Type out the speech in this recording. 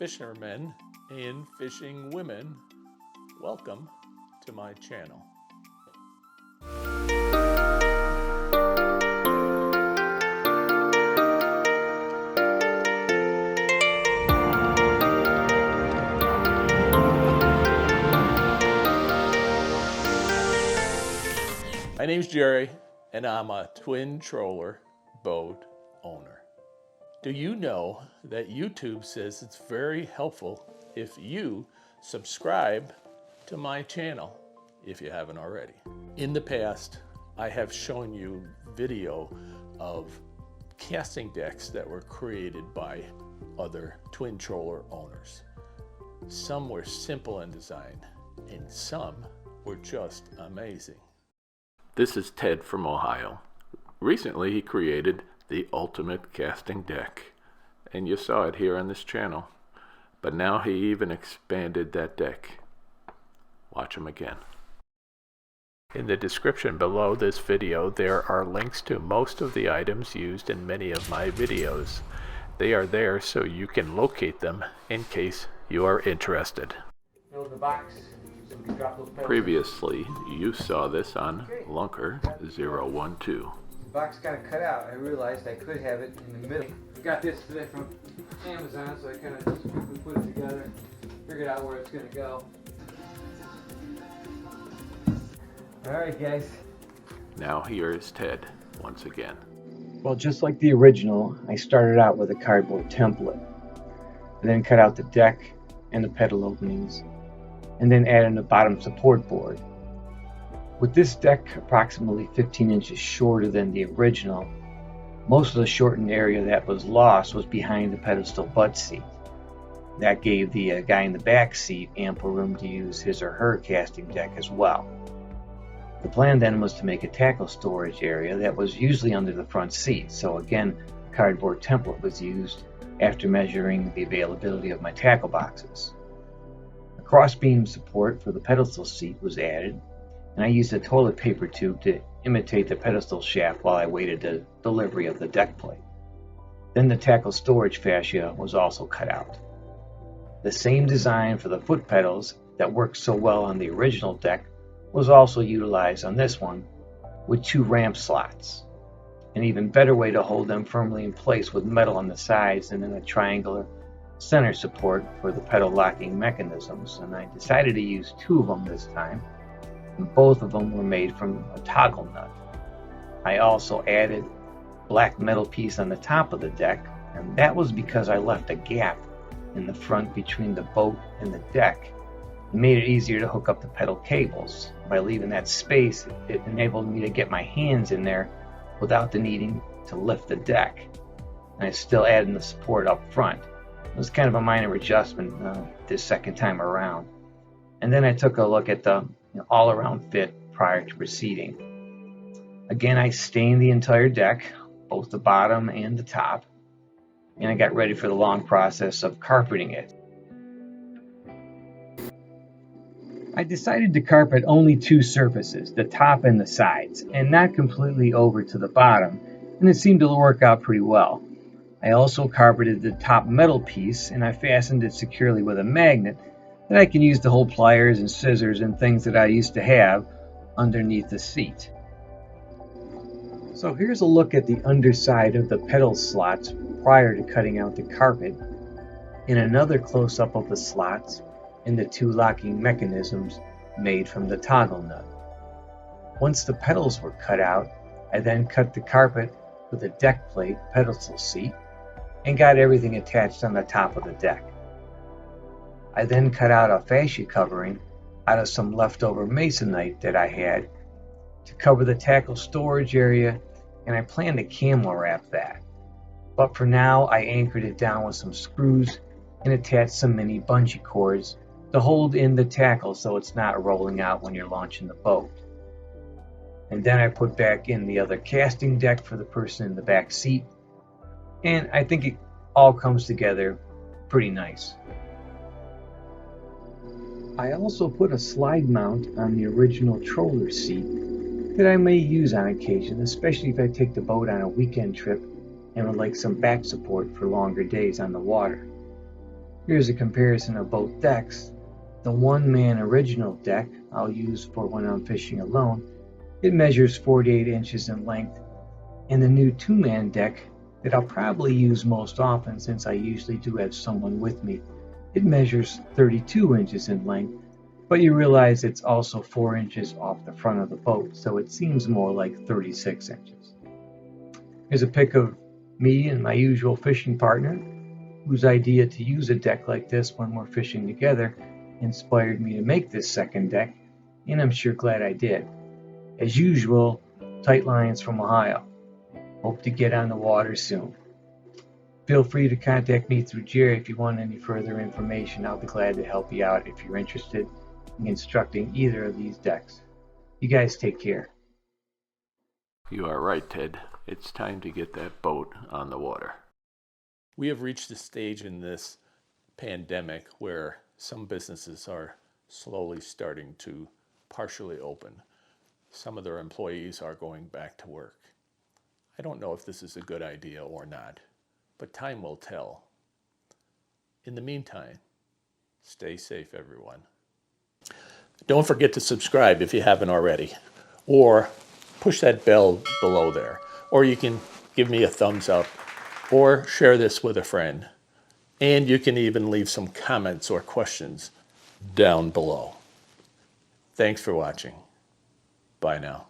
fishermen and fishing women, welcome to my channel. My name's Gerry, and I'm a Twin Troller boat owner. Do you know that YouTube says it's very helpful if you subscribe to my channel if you haven't already? In the past, I have shown you video of casting decks that were created by other Twin Troller owners. Some were simple in design, and some were just amazing. This is Ted from Ohio. Recently he created the ultimate casting deck, and you saw it here on this channel. But now he even expanded that deck. Watch him again. In the description below this video there are links to most of the items used in many of my videos. They are there so you can locate them in case you are interested. Fill the box. Previously, you saw this on Lunker 012. The box got cut out. I realized I could have it in the middle. I got this today from Amazon, so I kind of just quickly put it together, figured out where it's going to go. Alright guys. Now here is Ted once again. Well, just like the original, I started out with a cardboard template. I then cut out the deck and the pedal openings, and then add in the bottom support board. With this deck approximately 15 inches shorter than the original, most of the shortened area that was lost was behind the pedestal butt seat. That gave the guy in the back seat ample room to use his or her casting deck as well. The plan then was to make a tackle storage area that was usually under the front seat, so again, a cardboard template was used after measuring the availability of my tackle boxes. Crossbeam support for the pedestal seat was added, and I used a toilet paper tube to imitate the pedestal shaft while I waited the delivery of the deck plate. Then the tackle storage fascia was also cut out. The same design for the foot pedals that worked so well on the original deck was also utilized on this one, with 2 ramp slots. An even better way to hold them firmly in place with metal on the sides and then a triangular center support for the pedal locking mechanisms, and I decided to use 2 of them this time, and both of them were made from a toggle nut. I also added a black metal piece on the top of the deck, and that was because I left a gap in the front between the boat and the deck. It made it easier to hook up the pedal cables. By leaving that space, it enabled me to get my hands in there without the needing to lift the deck, and I still added the support up front. It was kind of a minor adjustment this second time around. And then I took a look at the all-around fit prior to proceeding. Again, I stained the entire deck, both the bottom and the top, and I got ready for the long process of carpeting it. I decided to carpet only 2 surfaces, the top and the sides, and not completely over to the bottom, and it seemed to work out pretty well. I also carpeted the top metal piece, and I fastened it securely with a magnet that I can use to hold pliers and scissors and things that I used to have underneath the seat. So here's a look at the underside of the pedal slots prior to cutting out the carpet, and another close-up of the slots and the 2 locking mechanisms made from the toggle nut. Once the pedals were cut out, I then cut the carpet with a deck plate pedestal seat and got everything attached on the top of the deck. I then cut out a fascia covering out of some leftover masonite that I had to cover the tackle storage area, and I plan to camel wrap that. But for now, I anchored it down with some screws and attached some mini bungee cords to hold in the tackle so it's not rolling out when you're launching the boat. And then I put back in the other casting deck for the person in the back seat, and I think it all comes together pretty nice. I also put a slide mount on the original troller seat that I may use on occasion, especially if I take the boat on a weekend trip and would like some back support for longer days on the water. Here's a comparison of both decks. The one-man original deck I'll use for when I'm fishing alone, it measures 48 inches in length, and the new two-man deck that I'll probably use most often since I usually do have someone with me, it measures 32 inches in length, but you realize it's also 4 inches off the front of the boat, so it seems more like 36 inches. Here's a pic of me and my usual fishing partner, whose idea to use a deck like this when we're fishing together inspired me to make this second deck, and I'm sure glad I did. As usual, tight lines from Ohio. Hope to get on the water soon. Feel free to contact me through Gerry if you want any further information. I'll be glad to help you out if you're interested in constructing either of these decks. You guys take care. You are right, Ted. It's time to get that boat on the water. We have reached a stage in this pandemic where some businesses are slowly starting to partially open. Some of their employees are going back to work. I don't know if this is a good idea or not, but time will tell. In the meantime, stay safe, everyone. Don't forget to subscribe if you haven't already, or push that bell below there, or you can give me a thumbs up, or share this with a friend. And you can even leave some comments or questions down below. Thanks for watching. Bye now.